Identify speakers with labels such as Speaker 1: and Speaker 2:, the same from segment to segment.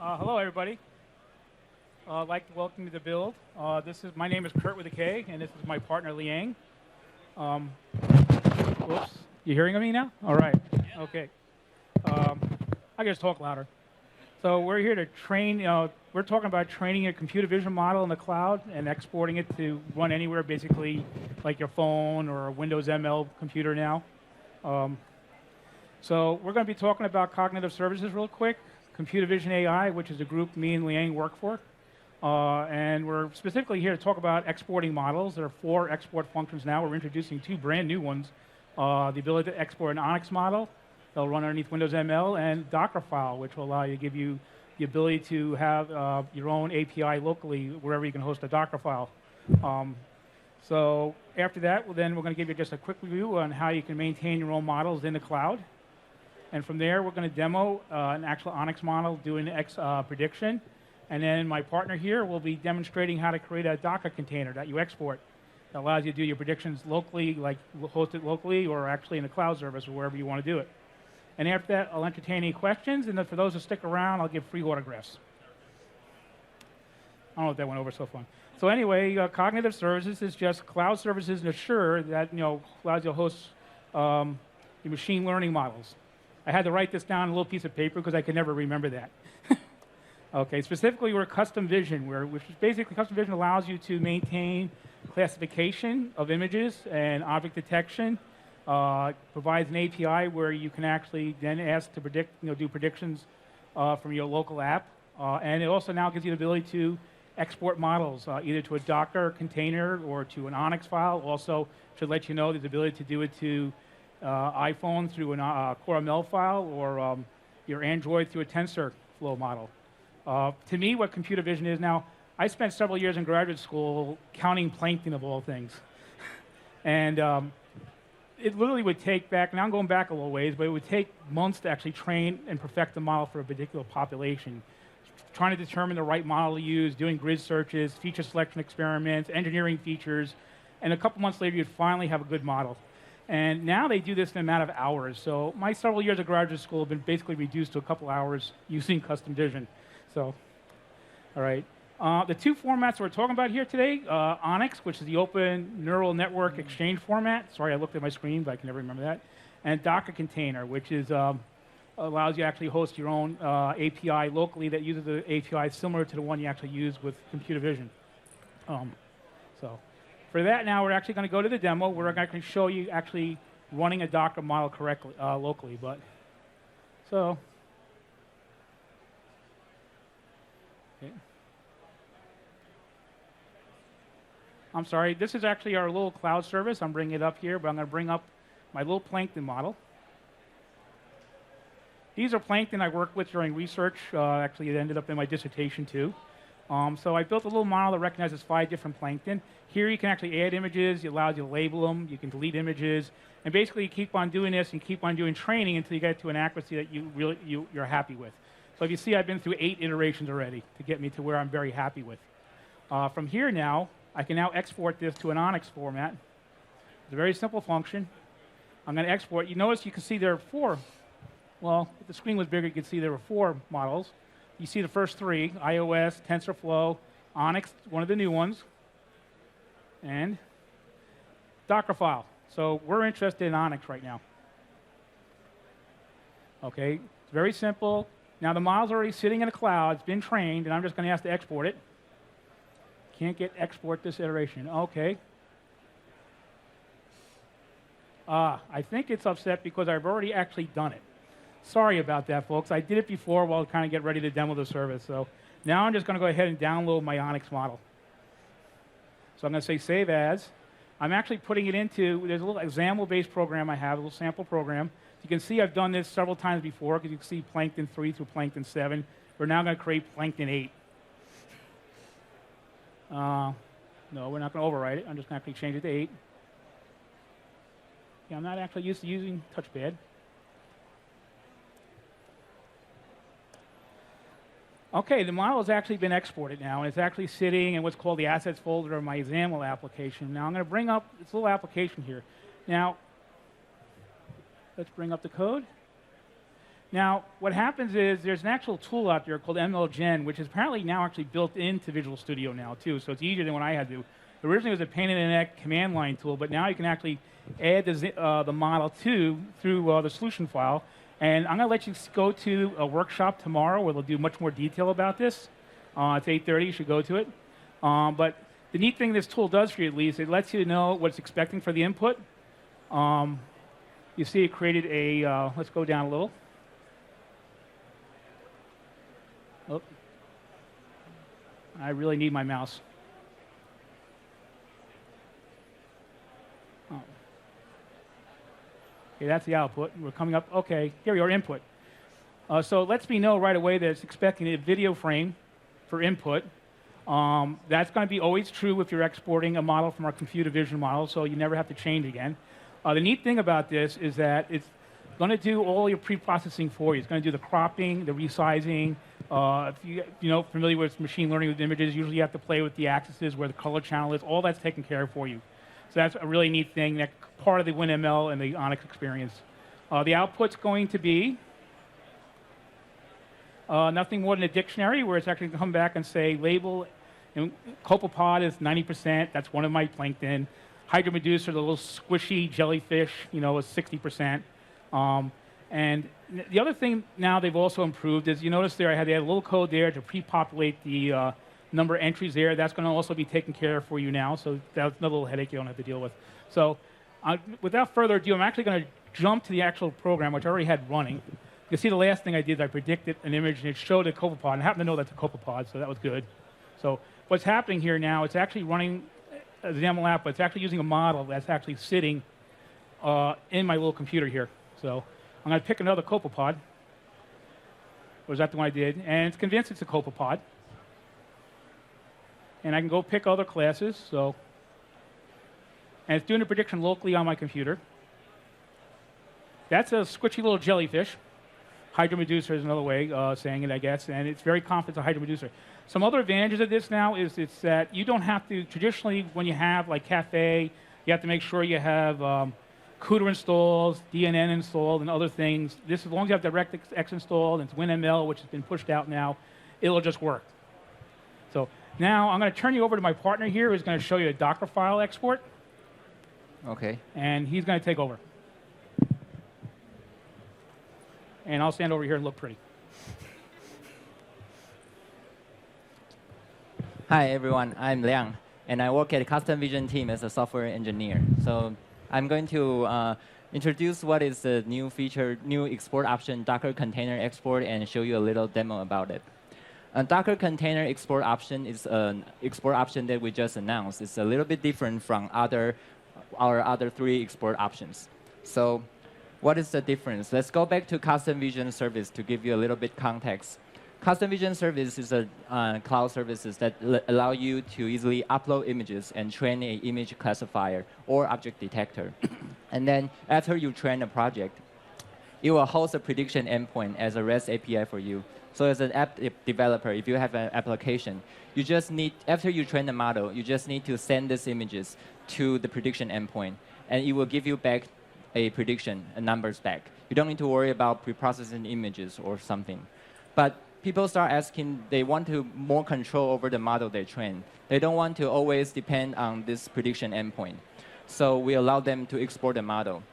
Speaker 1: Hello, everybody. I'd like to welcome you to the build. My name is Kurt with a K, and this is my partner Liang. Whoops, you hearing me now? All right. Okay. I just talk louder. So we're here to train. We're talking about training a computer vision model in the cloud and exporting it to run anywhere, basically, like your phone or a Windows ML computer now. So we're going to be talking about cognitive services real quick. Computer Vision AI, which is a group me and Liang work for. And we're specifically here to talk about exporting models. There are 4 export functions now. We're introducing 2 brand new ones. The ability to export an ONNX model. They'll run underneath Windows ML, and Dockerfile, which will allow you to give you the ability to have your own API locally wherever you can host a Dockerfile. So after that, then we're going to give you just a quick review on how you can maintain your own models in the cloud. And from there, we're going to demo an actual ONNX model doing prediction. And then my partner here will be demonstrating how to create a Docker container that you export. That allows you to do your predictions locally, like host it locally, or actually in the cloud service or wherever you want to do it. And after that, I'll entertain any questions. And then for those who stick around, I'll give free autographs. I don't know if that went over so far. So anyway, cognitive services is just cloud services in Azure that allows you to host your machine learning models. I had to write this down on a little piece of paper because I could never remember that. Okay, specifically we're Custom Vision, which is basically Custom Vision allows you to maintain classification of images and object detection. Provides an API where you can actually then ask to predict, do predictions from your local app. And it also now gives you the ability to export models either to a Docker container or to an ONNX file. Also should let you know there's the ability to do it to iPhone through a CoreML file or your Android through a TensorFlow model. To me, what computer vision is now, I spent several years in graduate school counting plankton of all things. And it literally would take back, now I'm going back a little ways, but it would take months to actually train and perfect the model for a particular population. Trying to determine the right model to use, doing grid searches, feature selection experiments, engineering features, and a couple months later you'd finally have a good model. And now they do this in a matter of hours. So my several years of graduate school have been basically reduced to a couple hours using Custom Vision. So, all right. The 2 formats we're talking about here today, ONNX, which is the Open Neural Network Exchange format. Sorry, I looked at my screen, but I can never remember that. And Docker Container, which is allows you to actually host your own API locally that uses the API similar to the one you actually use with computer vision. So for that now, we're actually going to go to the demo where I'm going to show you actually running a Docker model correctly locally. So, okay. I'm sorry, this is actually our little cloud service. I'm bringing it up here, but I'm going to bring up my little plankton model. These are plankton I worked with during research. Actually, it ended up in my dissertation, too. So I built a little model that recognizes 5 different plankton. Here you can actually add images. It allows you to label them. You can delete images. And basically, you keep on doing this and keep on doing training until you get to an accuracy that you're happy with. So if you see, I've been through 8 iterations already to get me to where I'm very happy with. From here now, I can now export this to an ONNX format. It's a very simple function. I'm going to export. You notice you can see there are 4. Well, if the screen was bigger, you could see there were 4 models. You see the first 3, iOS, TensorFlow, ONNX, one of the new ones, and Dockerfile. So we're interested in ONNX right now. Okay, it's very simple. Now the model's already sitting in the cloud. It's been trained, and I'm just going to ask to export it. Can't get export this iteration. Okay. I think it's upset because I've already actually done it. Sorry about that, folks. I did it before while kind of get ready to demo the service. So now I'm just going to go ahead and download my ONNX model. So I'm going to say Save As. I'm actually putting it into, there's a little example-based program I have, a little sample program. You can see I've done this several times before because you can see Plankton 3 through Plankton 7. We're now going to create Plankton 8. No, we're not going to overwrite it. I'm just going to actually change it to 8. Yeah, I'm not actually used to using touchpad. Okay, the model has actually been exported now, and it's actually sitting in what's called the assets folder of my XAML application. Now I'm going to bring up this little application here. Now, let's bring up the code. Now, what happens is there's an actual tool out there called MLGen, which is apparently now actually built into Visual Studio now, too. So it's easier than what I had to do. Originally, it was a pain in the neck command line tool, but now you can actually add the model through the solution file. And I'm going to let you go to a workshop tomorrow where they'll do much more detail about this. It's 8:30. You should go to it. But the neat thing this tool does for you, at least, it lets you know what it's expecting for the input. You see it created a, let's go down a little. Oh. I really need my mouse. Oh. Okay, that's the output. We're coming up. Okay, here we are, input. So it lets me know right away that it's expecting a video frame for input. That's going to be always true if you're exporting a model from our computer vision model, so you never have to change again. The neat thing about this is that it's going to do all your pre-processing for you. It's going to do the cropping, the resizing. If you know familiar with machine learning with images, usually you have to play with the axes where the color channel is. All that's taken care of for you. So that's a really neat thing. That's part of the WinML and the Onyx experience. The output's going to be nothing more than a dictionary where it's actually going to come back and say label. Copepod is 90%. That's one of my plankton. Hydromedusa, the little squishy jellyfish, is 60%. And the other thing now they've also improved is you notice there I had a little code there to pre-populate the number of entries there. That's going to also be taken care of for you now. So that's another little headache you don't have to deal with. So without further ado, I'm actually going to jump to the actual program, which I already had running. You see the last thing I did, I predicted an image, and it showed a copepod. And I happen to know that's a copepod, so that was good. So what's happening here now, it's actually running the XAML app, but it's actually using a model that's actually sitting in my little computer here. So I'm going to pick another copepod. Was that the one I did? And it's convinced it's a copepod. And I can go pick other classes. So, and it's doing the prediction locally on my computer. That's a squishy little jellyfish. Hydromedusa is another way saying it, I guess, and it's very confident it's a Hydromedusa. Some other advantages of this now is it's that you don't have to, traditionally when you have like Caffe, you have to make sure you have CUDA installed, DNN installed, and other things. This, as long as you have DirectX installed, and it's WinML, which has been pushed out now, it'll just work. So now I'm going to turn you over to my partner here who's going to show you a Docker file export.
Speaker 2: Okay.
Speaker 1: And he's going to take over. And I'll stand over here and look pretty.
Speaker 2: Hi, everyone. I'm Liang, and I work at the Custom Vision team as a software engineer. So I'm going to introduce what is the new feature, new export option, Docker Container Export, and show you a little demo about it. A Docker Container Export option is an export option that we just announced. It's a little bit different from our other 3 export options. So what is the difference? Let's go back to Custom Vision Service to give you a little bit context. Custom Vision Service is a cloud services that allow you to easily upload images and train an image classifier or object detector. And then after you train a project, it will host a prediction endpoint as a REST API for you. So as an app developer, if you have an application, you just need, after you train the model, you just need to send these images to the prediction endpoint, and it will give you back a prediction, a numbers back. You don't need to worry about pre-processing images or something. But people start asking, they want to more control over the model they train. They don't want to always depend on this prediction endpoint. So we allow them to export the model.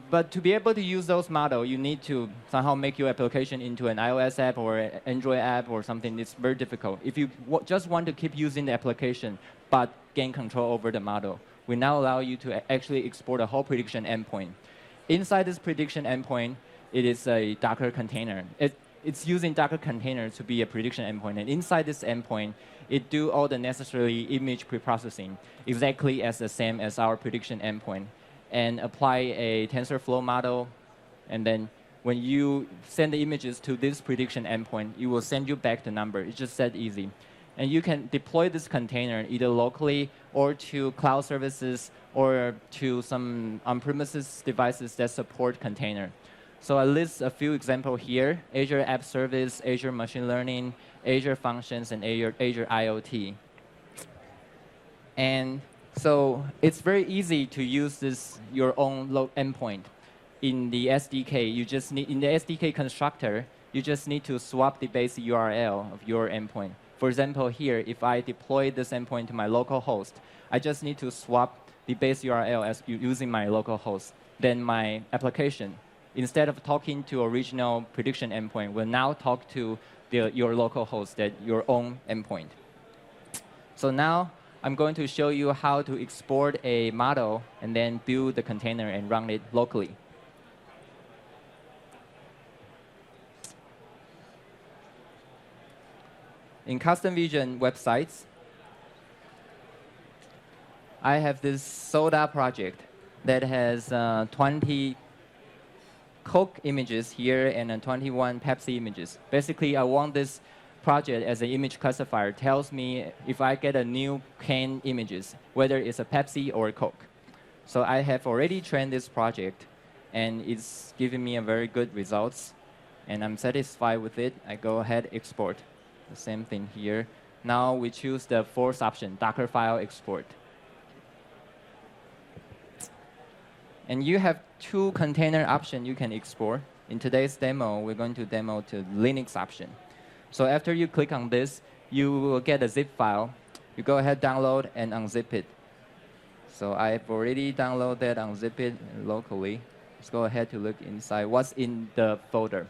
Speaker 2: But to be able to use those models, you need to somehow make your application into an iOS app or an Android app or something. It's very difficult. If you just want to keep using the application but gain control over the model, we now allow you to actually export a whole prediction endpoint. Inside this prediction endpoint, it is a Docker container. It's using Docker container to be a prediction endpoint. And inside this endpoint, it do all the necessary image preprocessing, exactly as the same as our prediction endpoint, and apply a TensorFlow model. And then when you send the images to this prediction endpoint, it will send you back the number. It's just that easy. And you can deploy this container either locally or to cloud services or to some on-premises devices that support container. So I list a few examples here: Azure App Service, Azure Machine Learning, Azure Functions, and Azure IoT. And so it's very easy to use this your own endpoint. in the SDK, you just need, in the SDK constructor, you just need to swap the base URL of your endpoint. For example, here, if I deploy this endpoint to my local host, I just need to swap the base URL as using my local host. Then my application, instead of talking to original prediction endpoint, will now talk to your local host, your own endpoint. So now I'm going to show you how to export a model and then build the container and run it locally. In Custom Vision websites, I have this Soda project that has 20 Coke images here and 21 Pepsi images. Basically, I want this project as an image classifier. Tells me if I get a new can images, whether it's a Pepsi or a Coke. So I have already trained this project, and it's giving me a very good results. And I'm satisfied with it. I go ahead, export. The same thing here. Now we choose the fourth option, Dockerfile export. And you have two container options you can export. In today's demo, we're going to demo to Linux option. So after you click on this, you will get a zip file. You go ahead, download, and unzip it. So I've already downloaded, unzip it locally. Let's go ahead to look inside what's in the folder.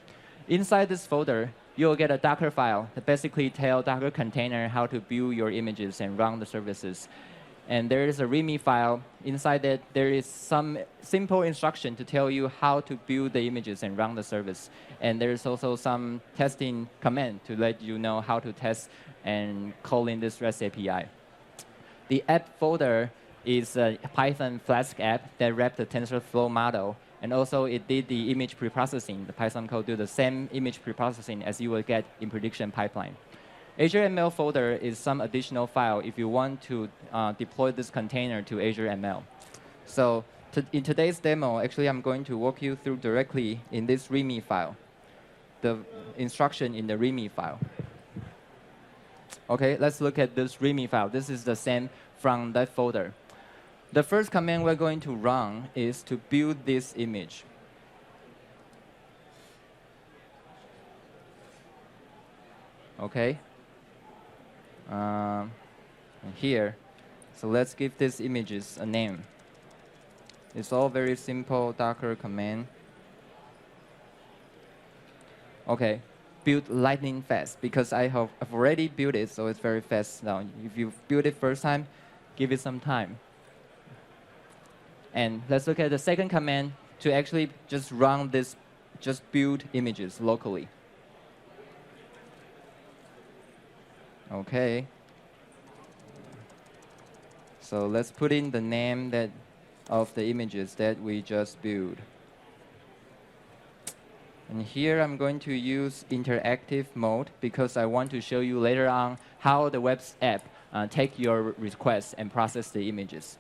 Speaker 2: Inside this folder, you'll get a Docker file that basically tells Docker container how to build your images and run the services. And there is a README file. Inside that, there is some simple instruction to tell you how to build the images and run the service. And there's also some testing command to let you know how to test and call in this REST API. The app folder is a Python Flask app that wrapped the TensorFlow model. And also, it did the image preprocessing. The Python code do the same image preprocessing as you will get in prediction pipeline. Azure ML folder is some additional file if you want to deploy this container to Azure ML. So in today's demo, actually, I'm going to walk you through directly in this README file, the instruction in the README file. OK, let's look at this README file. This is the same from that folder. The first command we're going to run is to build this image. OK. Here, so let's give these images a name. It's all very simple Docker command. OK, build lightning fast, because I've already built it, so it's very fast now. If you build it first time, give it some time. And let's look at the second command to actually just run this, just build images locally. OK. So let's put in the name of the images that we just built. And here I'm going to use interactive mode because I want to show you later on how the web app take your requests and process the images.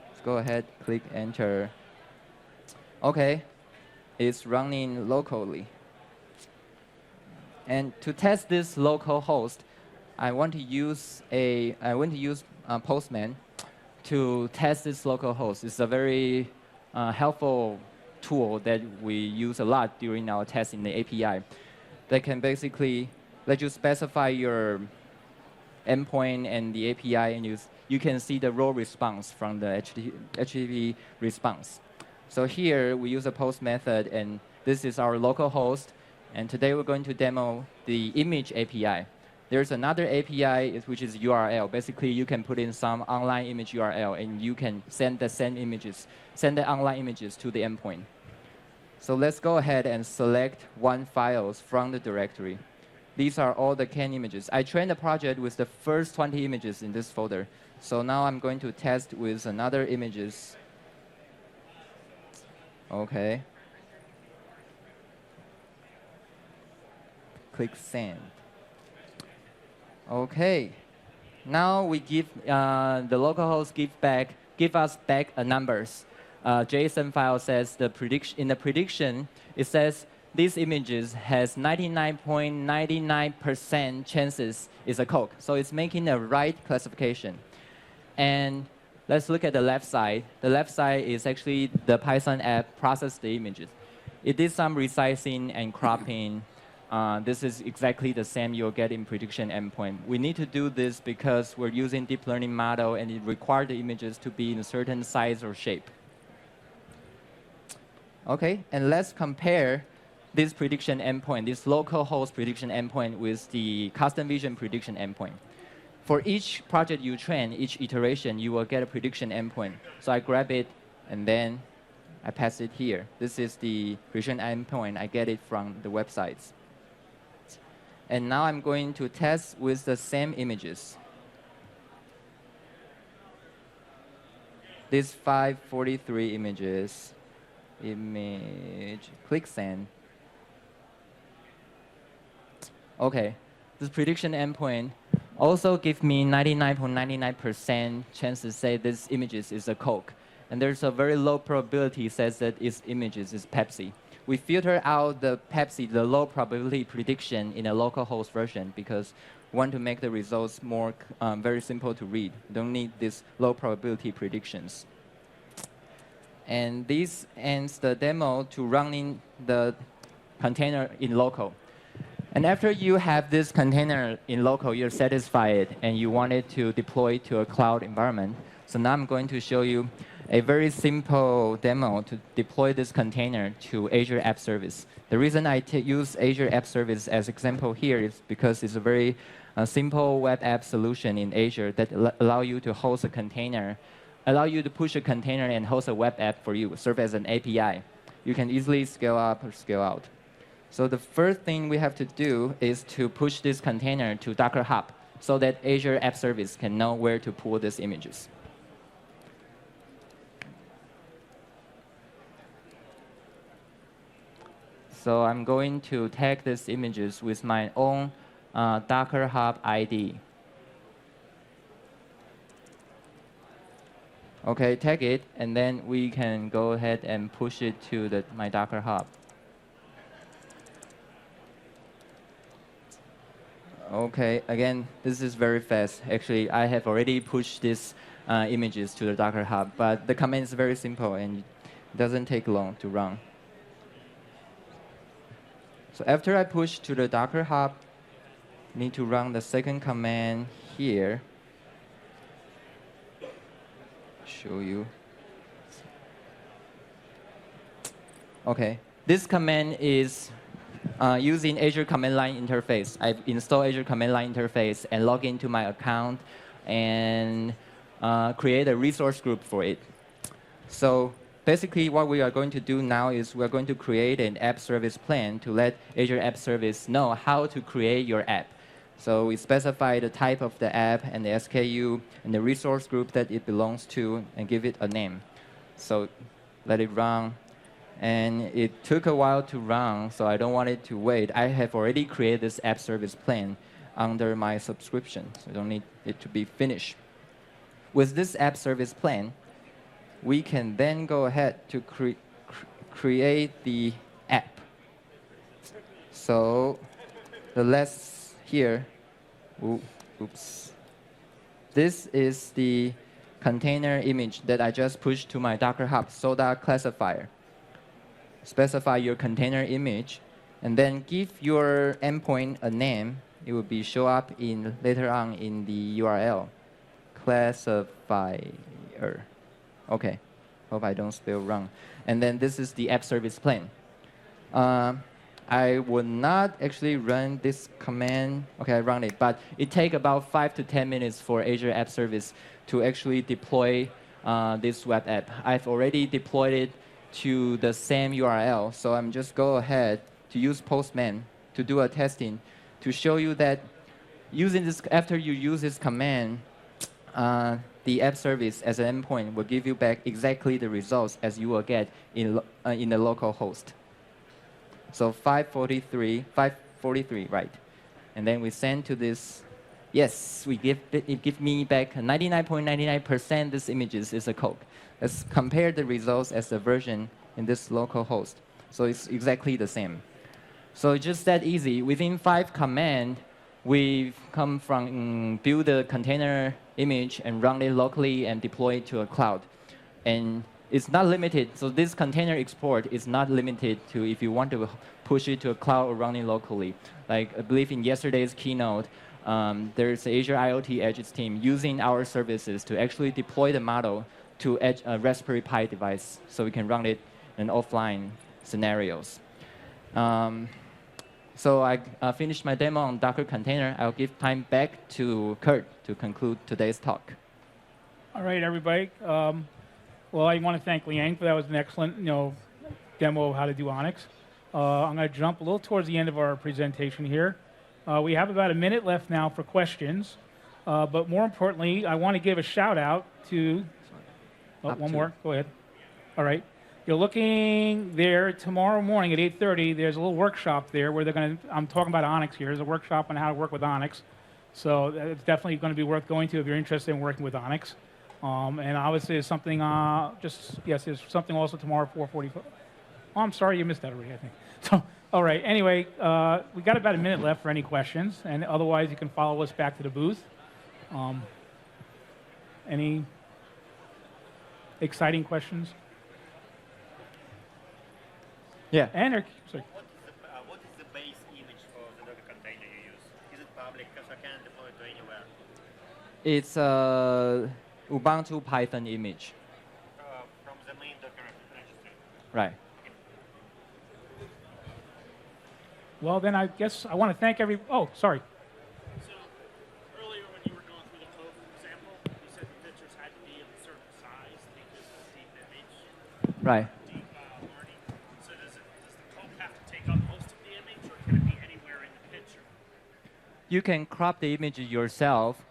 Speaker 2: Let's go ahead, click enter. OK, it's running locally. And to test this local host, I want to use Postman to test this local host. It's a very helpful tool that we use a lot during our tests in the API. That can basically let you specify your endpoint and the API, and you can see the raw response from the HTTP response. So here we use a post method, and this is our local host. And today we're going to demo the image API. There's another API which is URL. Basically, you can put in some online image URL, and you can send the online images to the endpoint. So let's go ahead and select one files from the directory. These are all the CAN images. I trained the project with the first 20 images in this folder. So now I'm going to test with another images. OK. Click send. OK. Now we give the localhost give us back a numbers. JSON file says in the prediction, it says these images has 99.99% chances is a Coke. So it's making a right classification. And let's look at the left side. The left side is actually the Python app processed the images. It did some resizing and cropping. This is exactly the same you'll get in prediction endpoint. We need to do this because we're using deep learning model and it requires the images to be in a certain size or shape. Okay, and let's compare this prediction endpoint, this local host prediction endpoint with the custom vision prediction endpoint. For each project you train, each iteration, you will get a prediction endpoint. So I grab it and then I pass it here. This is the prediction endpoint. I get it from the websites. And now I'm going to test with the same images. These 543 images. Click send. Okay, this prediction endpoint also gives me 99.99% chance to say this images is a Coke. And there's a very low probability says that its images is Pepsi. We filter out the Pepsi, the low probability prediction in a localhost version because we want to make the results more very simple to read. You don't need these low probability predictions. And this ends the demo to running the container in local. And after you have this container in local, you're satisfied and you want it to deploy to a cloud environment. So now I'm going to show you a very simple demo to deploy this container to Azure App Service. The reason I use Azure App Service as example here is because it's a very simple web app solution in Azure that allow you to host a container, allow you to push a container and host a web app for you, serve as an API. You can easily scale up or scale out. So the first thing we have to do is to push this container to Docker Hub so that Azure App Service can know where to pull these images. So I'm going to tag these images with my own Docker Hub ID. Okay, tag it, and then we can go ahead and push it to my Docker Hub. Okay, again, this is very fast. Actually, I have already pushed these images to the Docker Hub, but the command is very simple and it doesn't take long to run. So after I push to the Docker Hub, I need to run the second command here. Show you. Okay, this command is using Azure Command Line interface. I've installed Azure Command Line interface and log into my account and create a resource group for it. So basically, what we are going to do now is we're going to create an app service plan to let Azure App Service know how to create your app. So we specify the type of the app and the SKU and the resource group that it belongs to and give it a name. So let it run. And it took a while to run, so I don't want it to wait. I have already created this app service plan under my subscription, so I don't need it to be finished. With this app service plan, we can then go ahead to create the app. So the last here, oops. This is the container image that I just pushed to my Docker Hub Soda classifier. Specify your container image, and then give your endpoint a name. It will be show up in later on in the URL. Classifier. Okay, hope I don't spell wrong. And then this is the app service plan. I would not actually run this command. Okay, I run it, but it takes about 5 to 10 minutes for Azure App Service to actually deploy this web app. I've already deployed it to the same URL, so I'm just go ahead to use Postman to do a testing to show you that using this, after you use this command, the app service as an endpoint will give you back exactly the results as you will get in the local host. So 543, right? And then we send to this. Yes, it gives me back 99.99% this images is a Coke. Let's compare the results as the version in this local host. So it's exactly the same. So it's just that easy. Within 5 commands, we've come from build the container image and run it locally and deploy it to a cloud. And it's not limited. So this container export is not limited to if you want to push it to a cloud or run it locally. Like I believe in yesterday's keynote, there's the Azure IoT Edge team using our services to actually deploy the model to edge a Raspberry Pi device so we can run it in offline scenarios. So I finished my demo on Docker container. I'll give time back to Kurt to conclude today's talk.
Speaker 1: All right, everybody. Well, I want to thank Liang for that. Was an excellent, demo of how to do Onyx. I'm going to jump a little towards the end of our presentation here. We have about a minute left now for questions. But more importantly, I want to give a shout out to. Oh, one more. Go ahead. All right. You're looking there tomorrow morning at 8:30. There's a little workshop there where they're going to. I'm talking about Onyx here. There's a workshop on how to work with Onyx. So it's definitely going to be worth going to if you're interested in working with Onyx. And obviously, there's something. There's something also tomorrow at 4:45. Oh, I'm sorry, you missed that already. I think. So, all right. Anyway, we got about a minute left for any questions, and otherwise, you can follow us back to the booth. Any exciting questions?
Speaker 2: Yeah.
Speaker 1: And sorry.
Speaker 3: What is the base image for the Docker container you use? Is it public? Because I can't deploy it to anywhere.
Speaker 2: It's a Ubuntu Python image.
Speaker 3: From the main Docker registry.
Speaker 2: Right.
Speaker 1: Well, then I guess I want to thank Oh, sorry.
Speaker 4: So earlier when you were going through the code example, you said the pictures had to be of a certain size because of the deep image,
Speaker 2: Right.
Speaker 4: deep learning. So does the code have to take up most of the image, or can it be anywhere in the picture?
Speaker 2: You can crop the image yourself,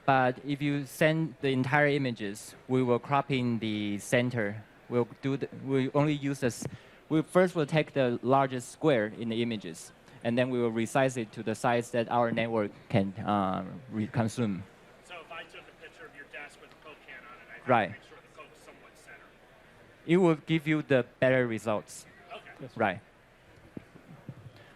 Speaker 2: but if you send the entire images, we will crop in the center. We only use this. We first will take the largest square in the images, and then we will resize it to the size that our network can consume.
Speaker 4: So if I took a picture of your desk with a Coke can on it, I have
Speaker 2: Right.
Speaker 4: to make sure the Coke's somewhat centered.
Speaker 2: It will give you the better results.
Speaker 4: Okay.
Speaker 2: Right.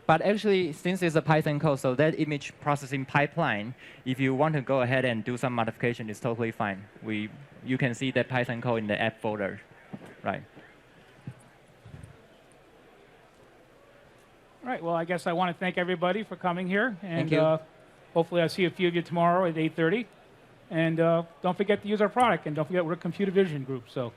Speaker 2: But actually, since it's a Python code, so that image processing pipeline, if you want to go ahead and do some modification, it's totally fine. You can see that Python code in the app folder. Right.
Speaker 1: All right. Well, I guess I want to thank everybody for coming here, and
Speaker 2: Thank you.
Speaker 1: Hopefully I'll see a few of you tomorrow at 8:30. And don't forget to use our product, and don't forget we're a computer vision group. So